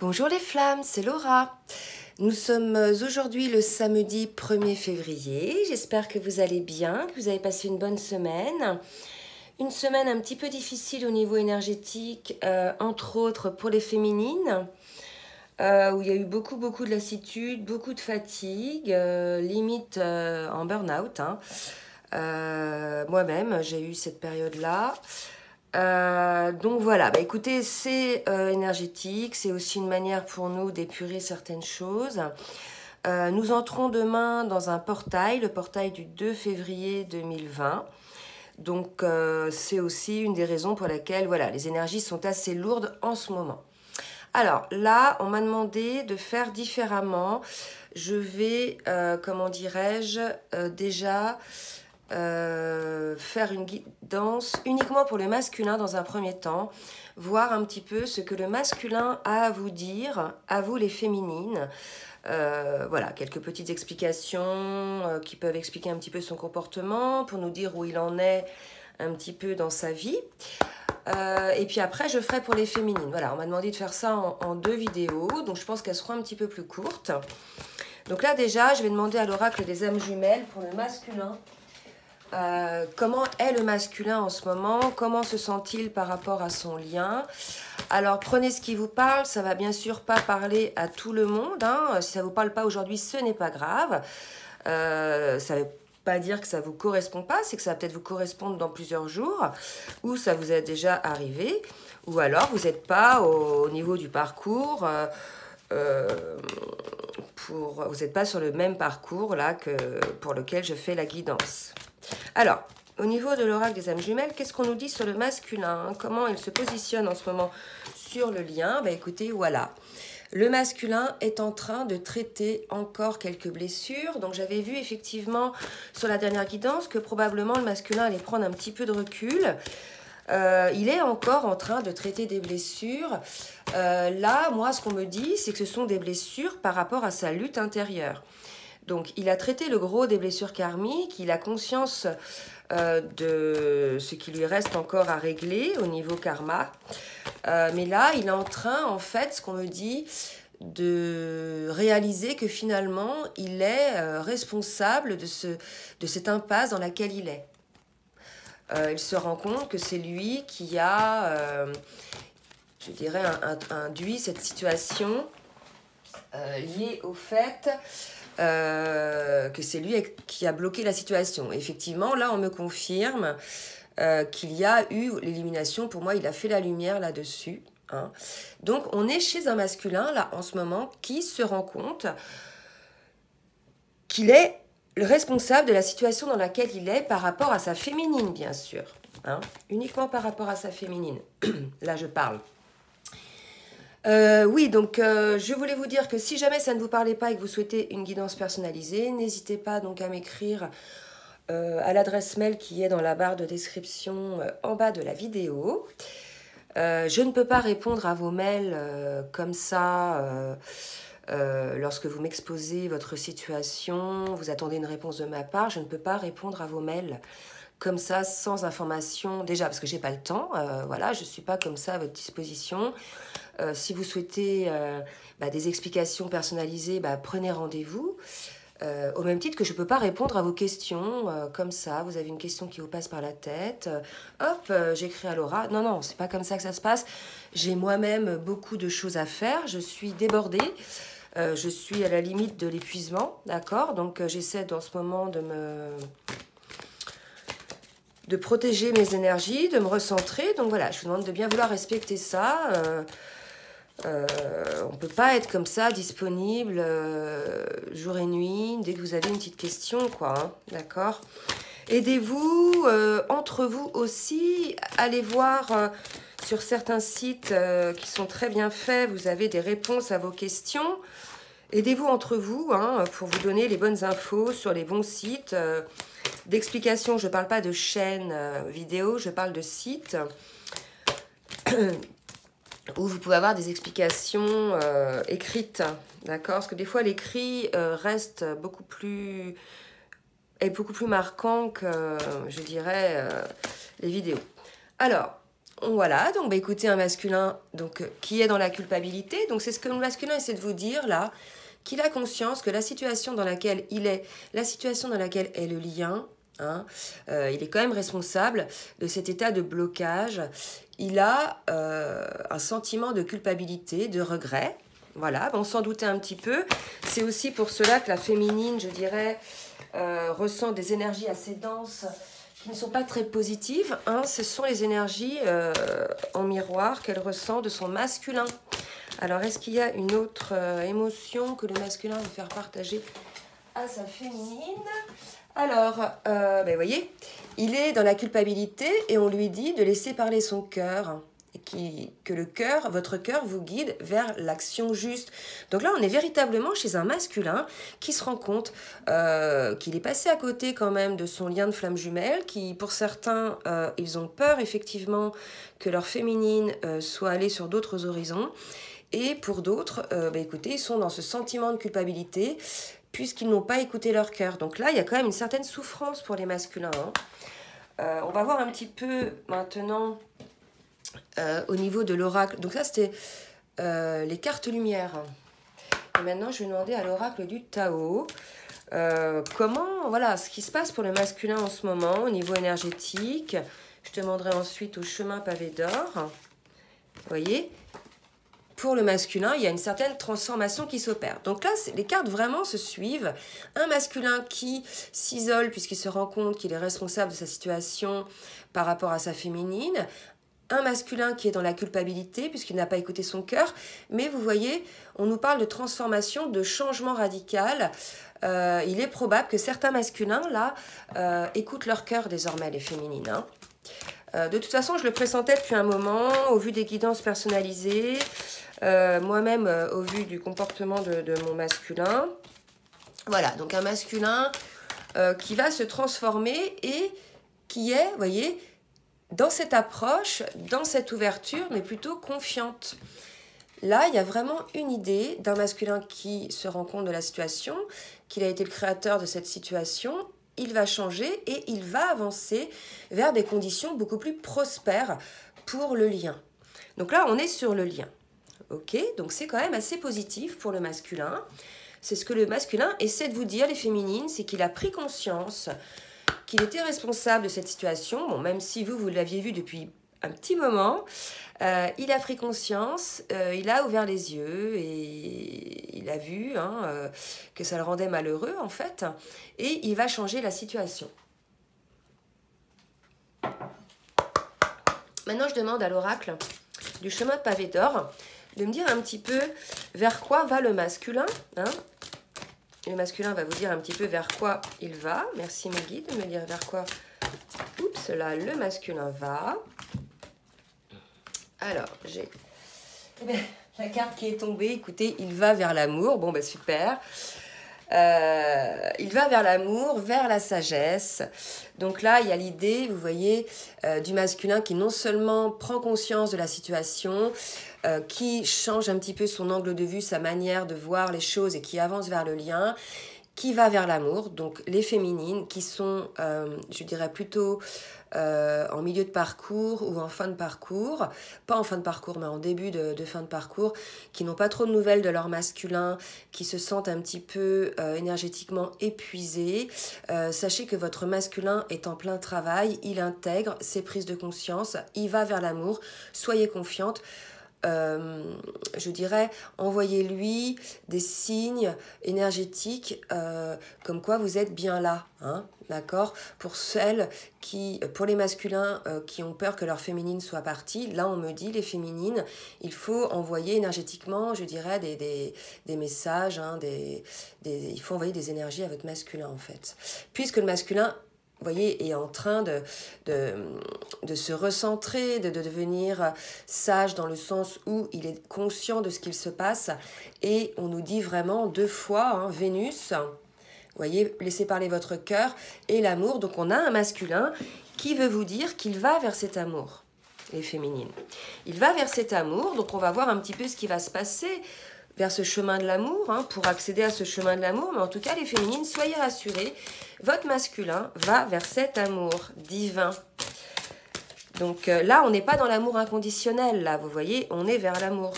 Bonjour les flammes, c'est Laura. Nous sommes aujourd'hui le samedi 1er février. J'espère que vous allez bien, que vous avez passé une bonne semaine. Une semaine un petit peu difficile au niveau énergétique, entre autres pour les féminines, où il y a eu beaucoup de lassitude, beaucoup de fatigue, limite en burn-out. Moi-même, j'ai eu cette période-là. Donc voilà, écoutez, c'est énergétique, c'est aussi une manière pour nous d'épurer certaines choses. Nous entrons demain dans un portail, le portail du 2 février 2020. Donc c'est aussi une des raisons pour lesquelles voilà, les énergies sont assez lourdes en ce moment. Alors là, on m'a demandé de faire différemment. Je vais, comment dirais-je, déjà... faire une guidance uniquement pour le masculin dans un premier temps, voir un petit peu ce que le masculin a à vous dire, à vous les féminines. Voilà, quelques petites explications qui peuvent expliquer un petit peu son comportement, pour nous dire où il en est un petit peu dans sa vie. Et puis après, je ferai pour les féminines. Voilà, on m'a demandé de faire ça en 2 vidéos, donc je pense qu'elles seront un petit peu plus courtes. Donc là déjà, je vais demander à l'oracle des âmes jumelles pour le masculin. Comment est le masculin en ce moment? Comment se sent-il par rapport à son lien? Alors prenez ce qui vous parle, ça va bien sûr pas parler à tout le monde. Si ça vous parle pas aujourd'hui, ce n'est pas grave. Ça veut pas dire que ça vous correspond pas, c'est que ça va peut-être vous correspondre dans plusieurs jours, ou ça vous est déjà arrivé, ou alors vous n'êtes pas au niveau du parcours. Vous n'êtes pas sur le même parcours là pour lequel je fais la guidance. Alors, au niveau de l'oracle des âmes jumelles, qu'est-ce qu'on nous dit sur le masculin? Comment il se positionne en ce moment sur le lien? Écoutez, voilà. Le masculin est en train de traiter encore quelques blessures. Donc, j'avais vu effectivement sur la dernière guidance que probablement le masculin allait prendre un petit peu de recul. Il est encore en train de traiter des blessures. Là, moi, ce qu'on me dit, c'est que ce sont des blessures par rapport à sa lutte intérieure. Donc, il a traité le gros des blessures karmiques, il a conscience de ce qui lui reste encore à régler au niveau karma. Mais là, il est en train, en fait, ce qu'on me dit, de réaliser que finalement, il est responsable de cette impasse dans laquelle il est. Il se rend compte que c'est lui qui a, je dirais, induit cette situation liée au fait... que c'est lui qui a bloqué la situation. Effectivement, là, on me confirme qu'il y a eu l'élimination. Pour moi, il a fait la lumière là-dessus. Donc, on est chez un masculin, là, en ce moment, qui se rend compte qu'il est le responsable de la situation dans laquelle il est par rapport à sa féminine, bien sûr. Uniquement par rapport à sa féminine. Là, je parle. Oui, donc je voulais vous dire que si jamais ça ne vous parlait pas et que vous souhaitez une guidance personnalisée, n'hésitez pas donc à m'écrire à l'adresse mail qui est dans la barre de description en bas de la vidéo. Je ne peux pas répondre à vos mails comme ça lorsque vous m'exposez votre situation, vous attendez une réponse de ma part, je ne peux pas répondre à vos mails comme ça, sans information, déjà parce que j'ai pas le temps, voilà, je suis pas comme ça à votre disposition. Si vous souhaitez des explications personnalisées, prenez rendez-vous. Au même titre que je ne peux pas répondre à vos questions comme ça. Vous avez une question qui vous passe par la tête. J'écris à Laura. Non, c'est pas comme ça que ça se passe. J'ai moi-même beaucoup de choses à faire. Je suis débordée. Je suis à la limite de l'épuisement, d'accord? Donc j'essaie en ce moment de protéger mes énergies, de me recentrer. Donc voilà, je vous demande de bien vouloir respecter ça. On ne peut pas être comme ça, disponible jour et nuit, dès que vous avez une petite question, quoi, d'accord? Aidez-vous, entre vous aussi, allez voir sur certains sites qui sont très bien faits, vous avez des réponses à vos questions. Aidez-vous entre vous pour vous donner les bonnes infos sur les bons sites d'explications. Je ne parle pas de chaînes vidéo, je parle de sites où vous pouvez avoir des explications écrites, d'accord? Parce que des fois, l'écrit reste est beaucoup plus marquant que, je dirais, les vidéos. Alors, Voilà, donc bah, écoutez, un masculin donc, qui est dans la culpabilité. Donc c'est ce que le masculin essaie de vous dire là, qu'il a conscience que la situation dans laquelle il est, la situation dans laquelle est le lien, hein, il est quand même responsable de cet état de blocage. Il a un sentiment de culpabilité, de regret. Voilà, on s'en doutait un petit peu. C'est aussi pour cela que la féminine, je dirais, ressent des énergies assez denses qui ne sont pas très positives. Hein. Ce sont les énergies en miroir qu'elle ressent de son masculin. Alors, est-ce qu'il y a une autre émotion que le masculin veut faire partager à sa féminine? Alors, vous voyez, il est dans la culpabilité et on lui dit de laisser parler son cœur. Que le cœur, votre cœur vous guide vers l'action juste. Donc là, on est véritablement chez un masculin qui se rend compte qu'il est passé à côté quand même de son lien de flamme jumelle, qui pour certains, ils ont peur effectivement que leur féminine soit allée sur d'autres horizons. Et pour d'autres, écoutez, ils sont dans ce sentiment de culpabilité puisqu'ils n'ont pas écouté leur cœur. Donc là, il y a quand même une certaine souffrance pour les masculins. Hein. On va voir un petit peu maintenant au niveau de l'oracle. Donc ça, c'était les cartes lumière. Et maintenant, je vais demander à l'oracle du Tao comment, voilà, ce qui se passe pour le masculin en ce moment au niveau énergétique. Je demanderai ensuite au chemin pavé d'or. Vous voyez, pour le masculin, il y a une certaine transformation qui s'opère. Donc là, les cartes vraiment se suivent. Un masculin qui s'isole puisqu'il se rend compte qu'il est responsable de sa situation par rapport à sa féminine. Un masculin qui est dans la culpabilité puisqu'il n'a pas écouté son cœur. Mais vous voyez, on nous parle de transformation, de changement radical. Il est probable que certains masculins, là, écoutent leur cœur désormais, les féminines. Hein. De toute façon, je le pressentais depuis un moment, au vu des guidances personnalisées, moi-même au vu du comportement de mon masculin. Voilà, donc un masculin qui va se transformer et qui est, vous voyez, dans cette approche, dans cette ouverture, mais plutôt confiante. Là, il y a vraiment une idée d'un masculin qui se rend compte de la situation, qu'il a été le créateur de cette situation. Il va changer et il va avancer vers des conditions beaucoup plus prospères pour le lien. Donc là, on est sur le lien. Ok, donc c'est quand même assez positif pour le masculin. C'est ce que le masculin essaie de vous dire, les féminines, c'est qu'il a pris conscience qu'il était responsable de cette situation. Bon, même si vous l'aviez vu depuis un petit moment, il a pris conscience, il a ouvert les yeux et il a vu que ça le rendait malheureux en fait, et il va changer la situation. Maintenant, je demande à l'oracle du chemin de pavé d'or de me dire un petit peu vers quoi va le masculin. Hein. Le masculin va vous dire un petit peu vers quoi il va. Merci mes guides de me dire vers quoi le masculin va. Alors, j'ai la carte qui est tombée. Écoutez, il va vers l'amour. Bon, ben super. Il va vers l'amour, vers la sagesse. Donc là, il y a l'idée, vous voyez, du masculin qui non seulement prend conscience de la situation, qui change un petit peu son angle de vue, sa manière de voir les choses et qui avance vers le lien, qui va vers l'amour. Donc les féminines qui sont, je dirais plutôt en milieu de parcours ou en fin de parcours, pas en fin de parcours mais en début de fin de parcours, qui n'ont pas trop de nouvelles de leur masculin, qui se sentent un petit peu énergétiquement épuisés. Sachez que votre masculin est en plein travail, il intègre ses prises de conscience, il va vers l'amour, soyez confiante. Je dirais, envoyez-lui des signes énergétiques comme quoi vous êtes bien là, hein, d'accord? Pour les masculins qui ont peur que leur féminine soit partie, là on me dit, les féminines, il faut envoyer énergétiquement, je dirais, des messages, hein, il faut envoyer des énergies à votre masculin en fait. Puisque le masculin, vous voyez, est en train de se recentrer, de devenir sage dans le sens où il est conscient de ce qu'il se passe. Et on nous dit vraiment 2 fois, hein, Vénus, vous voyez, laissez parler votre cœur et l'amour. Donc on a un masculin qui veut vous dire qu'il va vers cet amour, les féminines. Il va vers cet amour, donc on va voir un petit peu ce qui va se passer vers ce chemin de l'amour, hein, pour accéder à ce chemin de l'amour. Mais en tout cas, les féminines, soyez rassurées, votre masculin va vers cet amour divin. Donc là, on n'est pas dans l'amour inconditionnel, là, vous voyez, on est vers l'amour.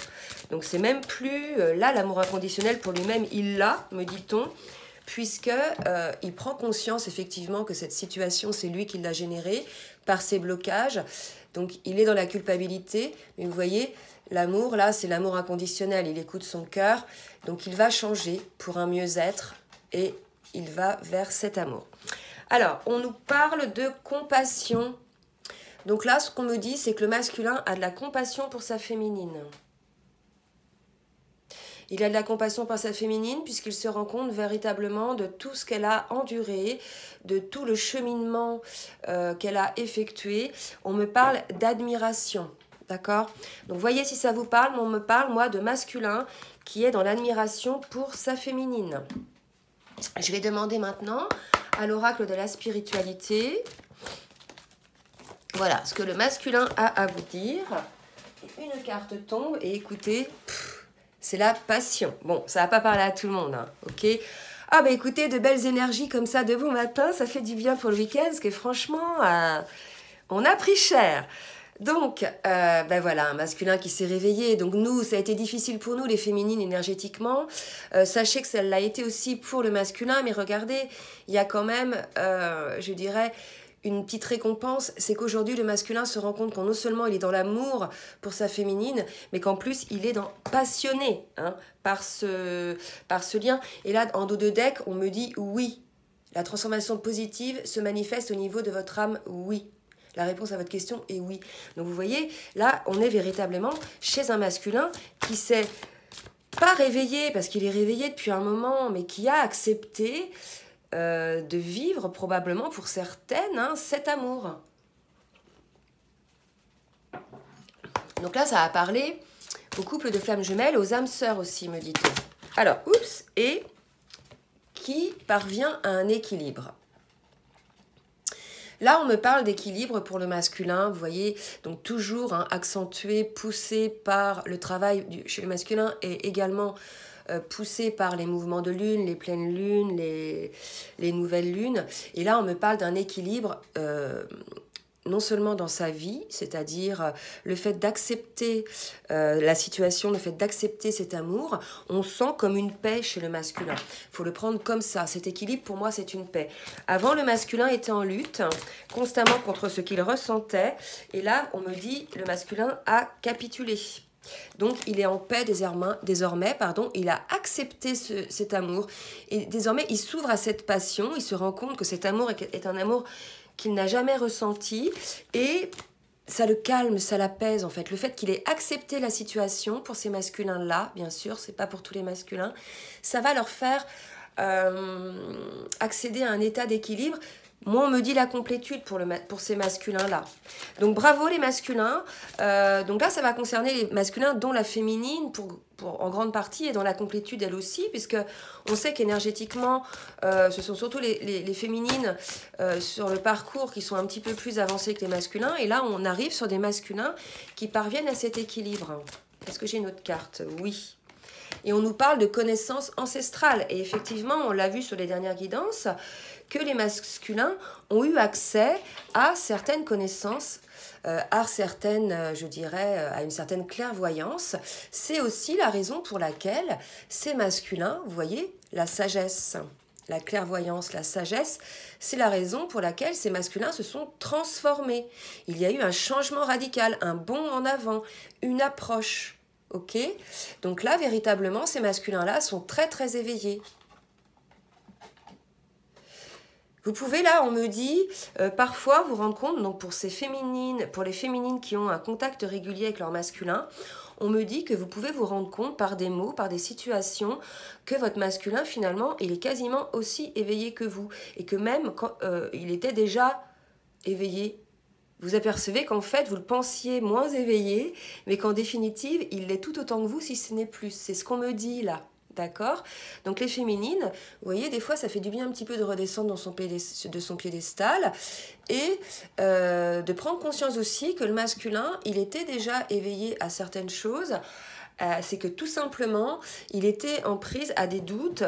Donc c'est même plus, là, l'amour inconditionnel pour lui-même, il l'a, me dit-on, puisque il prend conscience effectivement que cette situation, c'est lui qui l'a générée par ses blocages. Donc il est dans la culpabilité, mais vous voyez, l'amour, là, c'est l'amour inconditionnel, il écoute son cœur, donc il va changer pour un mieux-être et il va vers cet amour. Alors, on nous parle de compassion. Donc là, ce qu'on me dit, c'est que le masculin a de la compassion pour sa féminine. Il a de la compassion pour sa féminine puisqu'il se rend compte véritablement de tout ce qu'elle a enduré, de tout le cheminement qu'elle a effectué. On me parle d'admiration, d'accord? Donc voyez si ça vous parle, mais on me parle, moi, de masculin qui est dans l'admiration pour sa féminine. Je vais demander maintenant à l'oracle de la spiritualité, voilà, ce que le masculin a à vous dire. Une carte tombe et écoutez, c'est la passion. Bon, ça va pas parler à tout le monde, hein, ok? Ah bah écoutez, de belles énergies comme ça de bon matin, ça fait du bien pour le week-end, parce que franchement, on a pris cher. Donc, ben voilà, un masculin qui s'est réveillé. Donc nous, ça a été difficile pour nous, les féminines, énergétiquement. Sachez que ça l'a été aussi pour le masculin, mais regardez, il y a quand même, je dirais, une petite récompense, c'est qu'aujourd'hui, le masculin se rend compte qu'en non seulement il est dans l'amour pour sa féminine, mais qu'en plus, il est passionné hein, par ce lien. Et là, en dos de deck, on me dit oui. La transformation positive se manifeste au niveau de votre âme, oui. La réponse à votre question est oui. Donc vous voyez, là, on est véritablement chez un masculin qui s'est pas réveillé, parce qu'il est réveillé depuis un moment, mais qui a accepté de vivre probablement pour certaines hein, cet amour. Donc là, ça a parlé au couple de flammes jumelles, aux âmes sœurs aussi, me dit-on. Alors, oups, et qui parvient à un équilibre. Là, on me parle d'équilibre pour le masculin, vous voyez, donc toujours hein, accentué, poussé par le travail chez le masculin et également poussé par les mouvements de lune, les pleines lunes, les nouvelles lunes. Et là, on me parle d'un équilibre non seulement dans sa vie, c'est-à-dire le fait d'accepter la situation, le fait d'accepter cet amour, on sent comme une paix chez le masculin. Il faut le prendre comme ça. Cet équilibre, pour moi, c'est une paix. Avant, le masculin était en lutte constamment contre ce qu'il ressentait. Et là, on me dit, le masculin a capitulé. Donc, il est en paix désormais, il a accepté cet amour. Et désormais, il s'ouvre à cette passion. Il se rend compte que cet amour est un amour qu'il n'a jamais ressenti et ça le calme, ça l'apaise en fait. Le fait qu'il ait accepté la situation pour ces masculins-là, bien sûr, c'est pas pour tous les masculins, ça va leur faire accéder à un état d'équilibre. Moi, on me dit la complétude pour ces masculins-là. Donc, bravo les masculins. Donc là, ça va concerner les masculins dont la féminine, en grande partie, est dans la complétude elle aussi, puisque on sait qu'énergétiquement, ce sont surtout les féminines sur le parcours qui sont un petit peu plus avancées que les masculins. Et là, on arrive sur des masculins qui parviennent à cet équilibre. Est-ce que j'ai une autre carte? Oui. Et on nous parle de connaissances ancestrales. Et effectivement, on l'a vu sur les dernières guidances, que les masculins ont eu accès à certaines connaissances, à une certaine clairvoyance. C'est aussi la raison pour laquelle ces masculins, vous voyez, la sagesse, la clairvoyance, la sagesse, c'est la raison pour laquelle ces masculins se sont transformés. Il y a eu un changement radical, un bond en avant, une approche. Ok? Donc là, véritablement, ces masculins-là sont très, très éveillés. Vous pouvez, là, on me dit, parfois vous rendre compte, donc pour les féminines qui ont un contact régulier avec leur masculin, on me dit que vous pouvez vous rendre compte par des mots, par des situations, que votre masculin, finalement, il est quasiment aussi éveillé que vous. Et que même quand il était déjà éveillé, vous apercevez qu'en fait, vous le pensiez moins éveillé, mais qu'en définitive, il l'est tout autant que vous, si ce n'est plus. C'est ce qu'on me dit là. D'accord? Donc les féminines, vous voyez, des fois, ça fait du bien un petit peu de redescendre de son piédestal et de prendre conscience aussi que le masculin, il était déjà éveillé à certaines choses. C'est que tout simplement, il était en prise à des doutes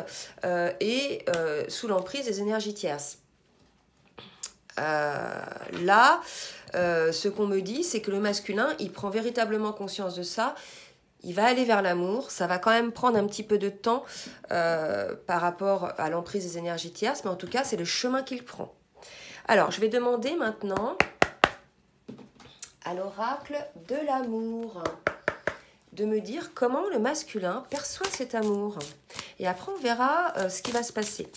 et sous l'emprise des énergies tierces. Là, ce qu'on me dit, c'est que le masculin, il prend véritablement conscience de ça. Il va aller vers l'amour. Ça va quand même prendre un petit peu de temps par rapport à l'emprise des énergies tierces, mais en tout cas, c'est le chemin qu'il prend. Alors, je vais demander maintenant à l'oracle de l'amour de me dire comment le masculin perçoit cet amour. Et après, on verra ce qui va se passer.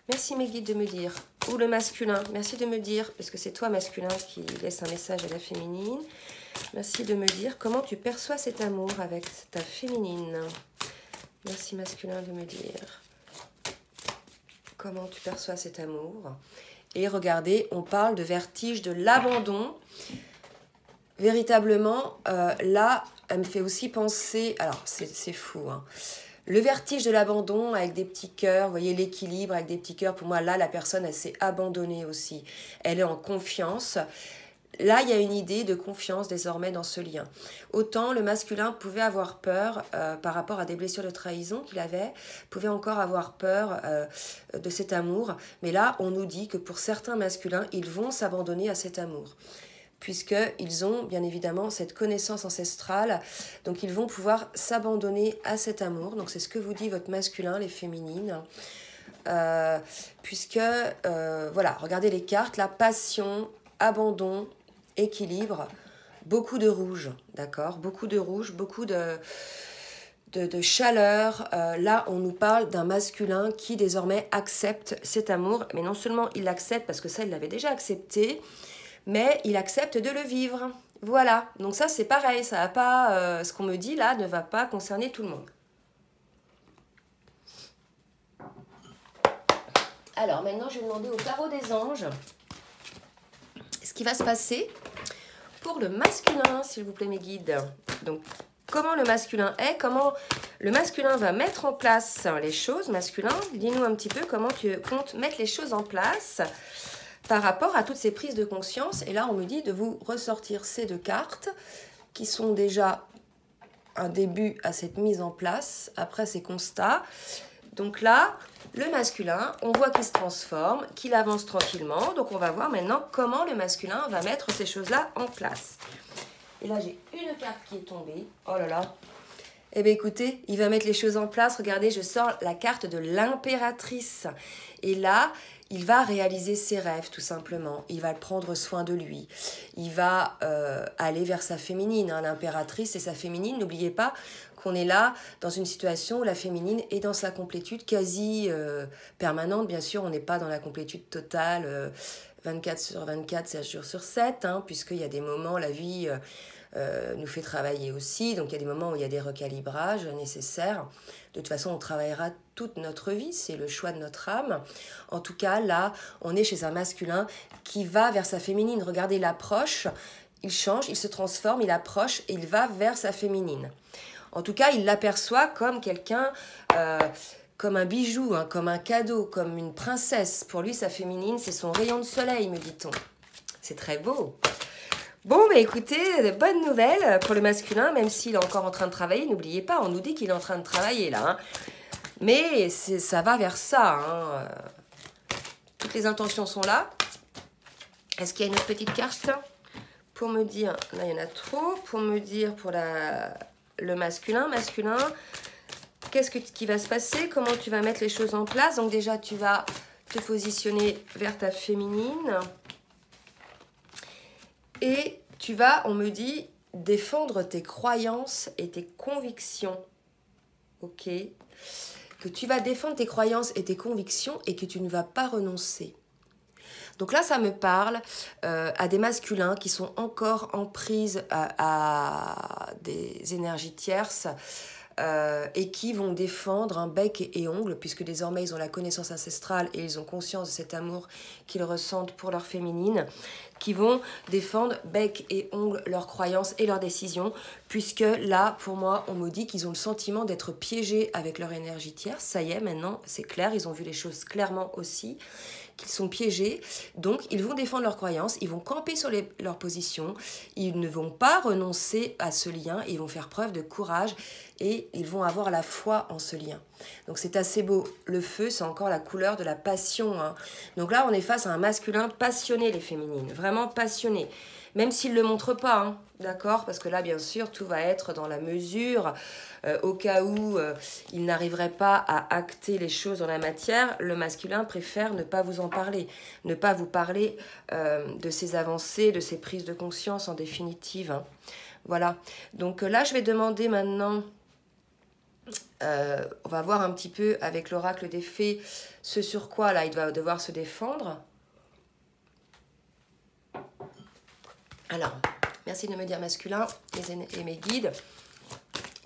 Merci mes guides de me dire. Ou le masculin, merci de me dire, parce que c'est toi masculin qui laisse un message à la féminine. Merci de me dire comment tu perçois cet amour avec ta féminine. Merci masculin de me dire comment tu perçois cet amour. Et regardez, on parle de vertige, de l'abandon. Véritablement, là, elle me fait aussi penser... Alors, c'est fou, hein. Le vertige de l'abandon avec des petits cœurs, vous voyez l'équilibre avec des petits cœurs. Pour moi, là, la personne, elle s'est abandonnée aussi. Elle est en confiance. Là, il y a une idée de confiance désormais dans ce lien. Autant le masculin pouvait avoir peur par rapport à des blessures de trahison qu'il avait, pouvait encore avoir peur de cet amour. Mais là, on nous dit que pour certains masculins, ils vont s'abandonner à cet amour, puisqu'ils ont bien évidemment cette connaissance ancestrale, donc ils vont pouvoir s'abandonner à cet amour. Donc c'est ce que vous dit votre masculin, les féminines, puisque, voilà, regardez les cartes, la passion, abandon, équilibre, beaucoup de rouge, d'accord, beaucoup de rouge, beaucoup de chaleur. Là, on nous parle d'un masculin qui désormais accepte cet amour, mais non seulement il l'accepte, parce que ça, il l'avait déjà accepté, mais il accepte de le vivre. Voilà, donc ça c'est pareil, ça va pas, ce qu'on me dit là ne va pas concerner tout le monde. Alors maintenant je vais demander au tarot des anges ce qui va se passer pour le masculin, s'il vous plaît mes guides. Donc comment le masculin est, comment le masculin va mettre en place les choses. Masculin, dis-nous un petit peu comment tu comptes mettre les choses en place par rapport à toutes ces prises de conscience. Et là, on me dit de vous ressortir ces deux cartes qui sont déjà un début à cette mise en place, après ces constats. Donc là, le masculin, on voit qu'il se transforme, qu'il avance tranquillement. Donc on va voir maintenant comment le masculin va mettre ces choses-là en place. Et là, j'ai une carte qui est tombée. Oh là là. Eh bien, écoutez, il va mettre les choses en place. Regardez, je sors la carte de l'impératrice. Et là, il va réaliser ses rêves, tout simplement. Il va prendre soin de lui. Il va aller vers sa féminine. Hein. L'impératrice et sa féminine, n'oubliez pas qu'on est là dans une situation où la féminine est dans sa complétude quasi permanente. Bien sûr, on n'est pas dans la complétude totale 24 sur 24, 7 jours sur 7, hein, puisqu'il y a des moments, la vie nous fait travailler aussi. Donc, il y a des moments où il y a des recalibrages nécessaires. De toute façon, on travaillera toute notre vie, c'est le choix de notre âme. En tout cas, là, on est chez un masculin qui va vers sa féminine. Regardez, il approche, il change, il se transforme, il approche et il va vers sa féminine. En tout cas, il l'aperçoit comme quelqu'un, comme un bijou, hein, comme un cadeau, comme une princesse. Pour lui, sa féminine, c'est son rayon de soleil, me dit-on. C'est très beau. Bon, bah écoutez, de bonnes nouvelles pour le masculin, même s'il est encore en train de travailler. N'oubliez pas, on nous dit qu'il est en train de travailler là. Hein. Mais ça va vers ça. Hein. Toutes les intentions sont là. Est-ce qu'il y a une autre petite carte pour me dire... Là, il y en a trop. Pour me dire pour le masculin. Masculin, qu'est-ce qui va se passer? Comment tu vas mettre les choses en place? Donc déjà, tu vas te positionner vers ta féminine. Et tu vas, on me dit, défendre tes croyances et tes convictions. Ok? Que tu vas défendre tes croyances et tes convictions et que tu ne vas pas renoncer. Donc là, ça me parle à des masculins qui sont encore en prise à des énergies tierces et qui vont défendre un bec et ongles, puisque désormais ils ont la connaissance ancestrale et ils ont conscience de cet amour qu'ils ressentent pour leur féminine, qui vont défendre bec et ongles leurs croyances et leurs décisions, puisque là, pour moi, on me dit qu'ils ont le sentiment d'être piégés avec leur énergie tierce. Ça y est, maintenant, c'est clair, ils ont vu les choses clairement aussi, qu'ils sont piégés. Donc, ils vont défendre leurs croyances, ils vont camper sur leur position, ils ne vont pas renoncer à ce lien, ils vont faire preuve de courage et ils vont avoir la foi en ce lien. Donc, c'est assez beau. Le feu, c'est encore la couleur de la passion, hein. Donc là, on est face à un masculin passionné, les féminines, vraiment passionné. Même s'il ne le montre pas, hein, d'accord? Parce que là, bien sûr, tout va être dans la mesure. Au cas où il n'arriverait pas à acter les choses dans la matière, le masculin préfère ne pas vous en parler. Ne pas vous parler de ses avancées, de ses prises de conscience en définitive, hein. Voilà. Donc là, je vais demander maintenant... on va voir un petit peu avec l'oracle des fées ce sur quoi là il va devoir se défendre. Alors, merci de me dire masculin et mes guides.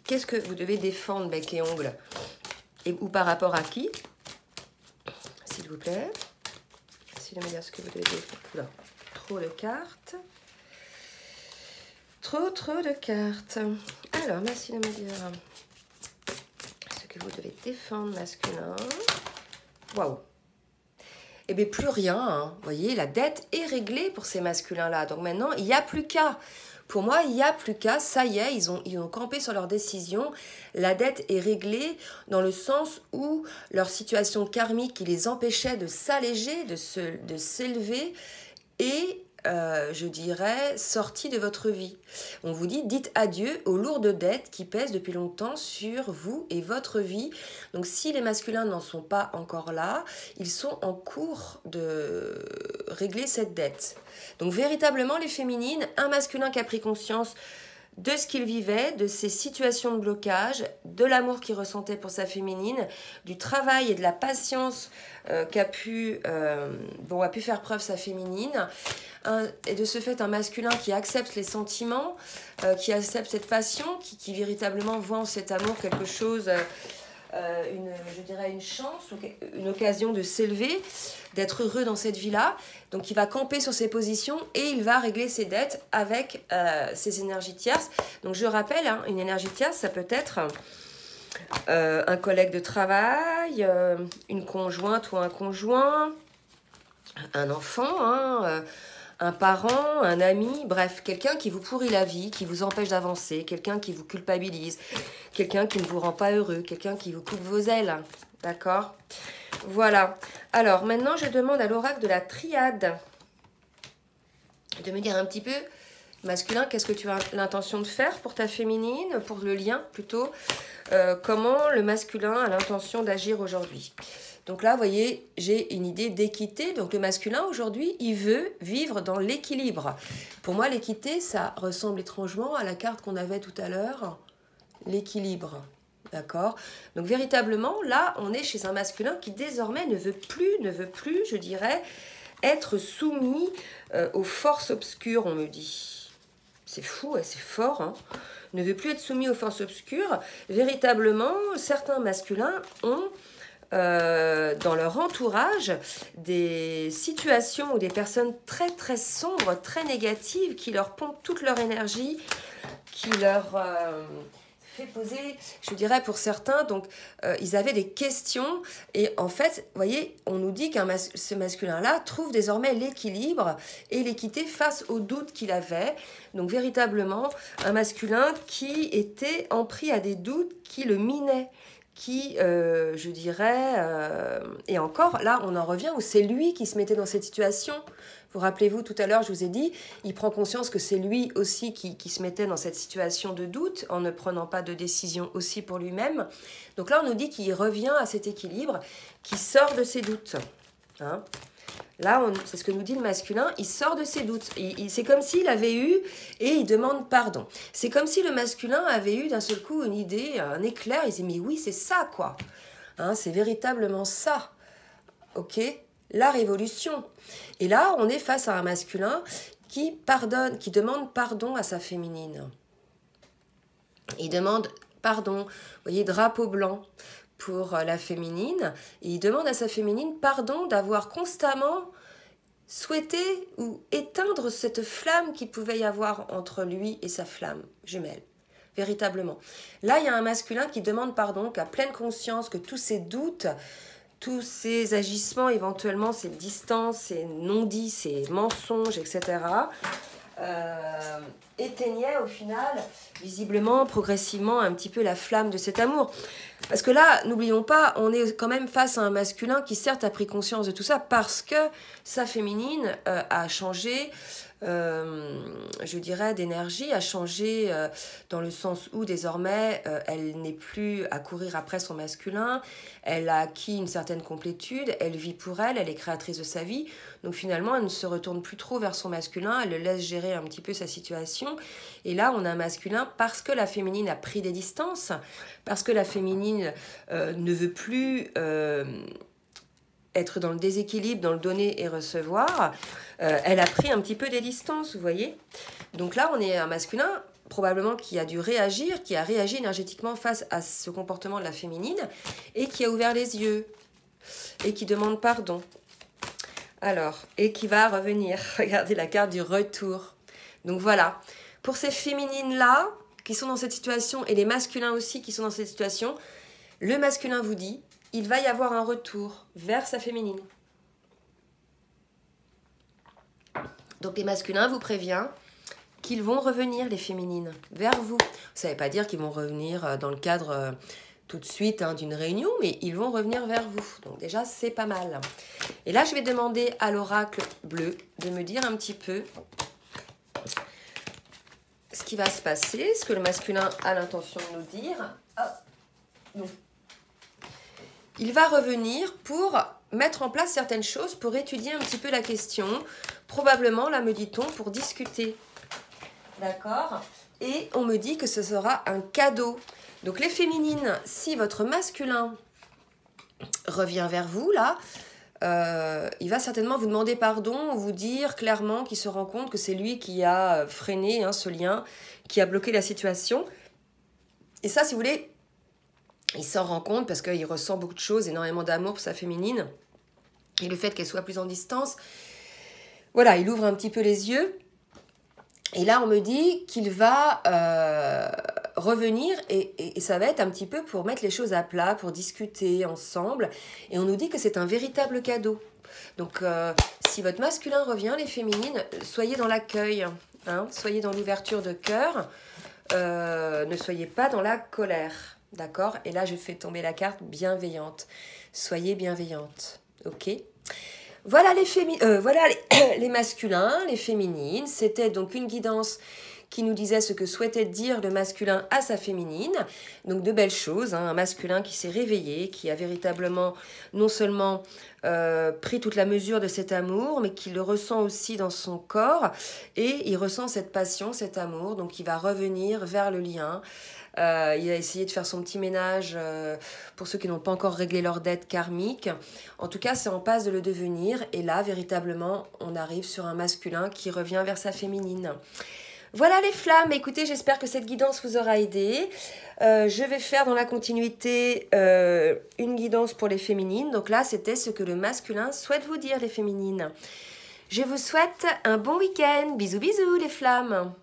Qu'est-ce que vous devez défendre, bec et ongles? Ou par rapport à qui? S'il vous plaît. Merci de me dire ce que vous devez défendre. Oula, trop de cartes. Trop de cartes. Alors, merci de me dire ce que vous devez défendre, masculin. Waouh! Eh bien, plus rien, hein. Vous voyez, la dette est réglée pour ces masculins-là. Donc maintenant, il n'y a plus qu'à. Pour moi, il n'y a plus qu'à. Ça y est, ils ont campé sur leur décision. La dette est réglée dans le sens où leur situation karmique qui les empêchait de s'alléger, de s'élever, est, je dirais, sortie de votre vie. On vous dit, dites adieu aux lourdes dettes qui pèsent depuis longtemps sur vous et votre vie. Donc si les masculins n'en sont pas encore là, ils sont en cours de régler cette dette. Donc véritablement les féminines, un masculin qui a pris conscience de ce qu'il vivait, de ses situations de blocage, de l'amour qu'il ressentait pour sa féminine, du travail et de la patience a pu faire preuve sa féminine, et de ce fait un masculin qui accepte les sentiments, qui accepte cette passion, qui véritablement voit en cet amour quelque chose... je dirais une chance, une occasion de s'élever, d'être heureux dans cette vie-là. Donc il va camper sur ses positions et il va régler ses dettes avec ses énergies tierces. Donc je rappelle, hein, une énergie tierce, ça peut être un collègue de travail, une conjointe ou un conjoint, un enfant, hein, un parent, un ami, bref, quelqu'un qui vous pourrit la vie, qui vous empêche d'avancer, quelqu'un qui vous culpabilise, quelqu'un qui ne vous rend pas heureux, quelqu'un qui vous coupe vos ailes, d'accord? Voilà. Alors, maintenant, je demande à l'oracle de la triade de me dire un petit peu, masculin, qu'est-ce que tu as l'intention de faire pour ta féminine, pour le lien plutôt, comment le masculin a l'intention d'agir aujourd'hui. Donc là, vous voyez, j'ai une idée d'équité. Donc le masculin, aujourd'hui, il veut vivre dans l'équilibre. Pour moi, l'équité, ça ressemble étrangement à la carte qu'on avait tout à l'heure, l'équilibre. D'accord? Donc véritablement, là, on est chez un masculin qui désormais ne veut plus, je dirais, être soumis aux forces obscures, on me dit. C'est fou, c'est fort, hein? Ne veut plus être soumis aux forces obscures. Véritablement, certains masculins ont... dans leur entourage des situations ou des personnes très sombres, très négatives, qui leur pompent toute leur énergie, qui leur fait poser, je dirais pour certains, donc ils avaient des questions et en fait, vous voyez, on nous dit ce masculin-là trouve désormais l'équilibre et l'équité face aux doutes qu'il avait. Donc véritablement, un masculin qui était empris à des doutes qui le minaient, qui, je dirais, et encore, là, on en revient où c'est lui qui se mettait dans cette situation. Vous rappelez-vous, tout à l'heure, je vous ai dit, il prend conscience que c'est lui aussi qui se mettait dans cette situation de doute, en ne prenant pas de décision aussi pour lui-même. Donc là, on nous dit qu'il revient à cet équilibre, qu'il sort de ses doutes. Hein? Là, c'est ce que nous dit le masculin, il sort de ses doutes. C'est comme s'il avait eu, et il demande pardon. C'est comme si le masculin avait eu d'un seul coup une idée, un éclair, il disait, mais oui, c'est ça, quoi. Hein, c'est véritablement ça. Ok? La révolution. Et là, on est face à un masculin qui pardonne, qui demande pardon à sa féminine. Il demande pardon. Vous voyez, drapeau blanc pour la féminine. Et il demande à sa féminine pardon d'avoir constamment souhaiter ou éteindre cette flamme qu'il pouvait y avoir entre lui et sa flamme jumelle. Véritablement. Là, il y a un masculin qui demande pardon, qui a pleine conscience que tous ces doutes, tous ces agissements, éventuellement, ces distances, ces non-dits, ces mensonges, etc., éteignaient au final, visiblement, progressivement, un petit peu la flamme de cet amour. Parce que là, n'oublions pas, on est quand même face à un masculin qui certes a pris conscience de tout ça parce que sa féminine a changé, je dirais, d'énergie, a changé dans le sens où désormais elle n'est plus à courir après son masculin, elle a acquis une certaine complétude, elle vit pour elle, elle est créatrice de sa vie, donc finalement elle ne se retourne plus trop vers son masculin, elle le laisse gérer un petit peu sa situation, et là on a un masculin parce que la féminine a pris des distances, parce que la féminine ne veut plus être dans le déséquilibre, dans le donner et recevoir, elle a pris un petit peu des distances, vous voyez. Donc là, on est un masculin, probablement qui a dû réagir, qui a réagi énergétiquement face à ce comportement de la féminine, et qui a ouvert les yeux, et qui demande pardon. Alors, et qui va revenir. Regardez la carte du retour. Donc voilà, pour ces féminines-là, qui sont dans cette situation, et les masculins aussi qui sont dans cette situation, le masculin vous dit, il va y avoir un retour vers sa féminine. Donc les masculins vous préviennent qu'ils vont revenir, les féminines, vers vous. Ça ne veut pas dire qu'ils vont revenir dans le cadre tout de suite d'une réunion, mais ils vont revenir vers vous. Donc déjà, c'est pas mal. Et là, je vais demander à l'oracle bleu de me dire un petit peu ce qui va se passer, ce que le masculin a l'intention de nous dire. Ah, non. Il va revenir pour mettre en place certaines choses, pour étudier un petit peu la question. Probablement, là, me dit-on, pour discuter. D'accord? Et on me dit que ce sera un cadeau. Donc, les féminines, si votre masculin revient vers vous, là, il va certainement vous demander pardon, vous dire clairement qu'il se rend compte que c'est lui qui a freiné ce lien, qui a bloqué la situation. Et ça, si vous voulez, il s'en rend compte parce qu'il ressent beaucoup de choses, énormément d'amour pour sa féminine. Et le fait qu'elle soit plus en distance, voilà, il ouvre un petit peu les yeux. Et là, on me dit qu'il va revenir et ça va être un petit peu pour mettre les choses à plat, pour discuter ensemble. Et on nous dit que c'est un véritable cadeau. Donc, si votre masculin revient, les féminines, soyez dans l'accueil, soyez dans l'ouverture de cœur, ne soyez pas dans la colère. D'accord? Et là, je fais tomber la carte bienveillante. Soyez bienveillante. Ok? Voilà les masculins, les féminines. C'était donc une guidance qui nous disait ce que souhaitait dire le masculin à sa féminine. Donc de belles choses, un masculin qui s'est réveillé, qui a véritablement non seulement pris toute la mesure de cet amour, mais qui le ressent aussi dans son corps. Et il ressent cette passion, cet amour, donc il va revenir vers le lien. Il a essayé de faire son petit ménage pour ceux qui n'ont pas encore réglé leur dette karmique. En tout cas, c'est en passe de le devenir. Et là, véritablement, on arrive sur un masculin qui revient vers sa féminine. Voilà les flammes. Écoutez, j'espère que cette guidance vous aura aidé. Je vais faire dans la continuité une guidance pour les féminines. Donc là, c'était ce que le masculin souhaite vous dire, les féminines. Je vous souhaite un bon week-end. Bisous, bisous les flammes.